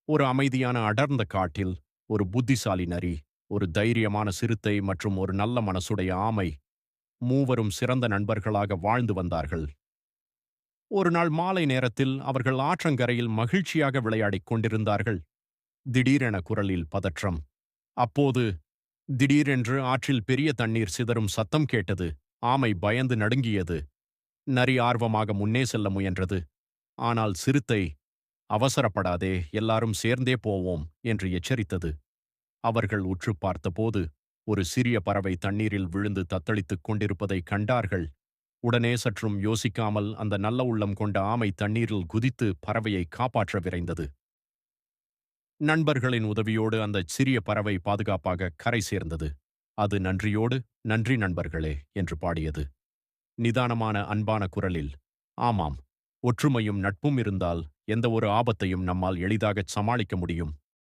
ஒரு அமைதியான அடர்ந்த காட்டில் ஒரு புத்திசாலி நரி, ஒரு தைரியமான சிறுத்தை மற்றும் ஒரு நல்ல மனசுடைய ஆமை மூவரும் சிறந்த நண்பர்களாக வாழ்ந்து வந்தார்கள். ஒரு நாள் மாலை நேரத்தில் அவர்கள் ஆற்றங்கரையில் மகிழ்ச்சியாக விளையாடிக் கொண்டிருந்தார்கள். திடீரென குரலில் பதற்றம். அப்போது திடீரென்று ஆற்றில் பெரிய தண்ணீர் சிதறும் சத்தம் கேட்டது. ஆமை பயந்து நடுங்கியது. நரி ஆர்வமாக முன்னே செல்ல முயன்றது. ஆனால் சிறுத்தை, அவசரப்படாதே, எல்லாரும் சேர்ந்தே போவோம் என்று எச்சரித்தது. அவர்கள் உற்று பார்த்தபோது ஒரு சிறிய பறவை தண்ணீரில் விழுந்து தத்தளித்துக் கொண்டிருப்பதை கண்டார்கள். உடனே சற்றும் யோசிக்காமல் அந்த நல்ல உள்ளம் கொண்ட ஆமை தண்ணீரில் குதித்து பறவையை காப்பாற்ற விரைந்தது. நண்பர்களின் உதவியோடு அந்த சிறிய பறவை பாதுகாப்பாக கரை சேர்ந்தது. அது நன்றியோடு, நன்றி நண்பர்களே என்று பாடியது. நிதானமான அன்பான குரலில், ஆமாம், ஒற்றுமையும் நட்பும் இருந்தால் எந்த ஒரு ஆபத்தையும் நம்மால் எளிதாகச் சமாளிக்க முடியும்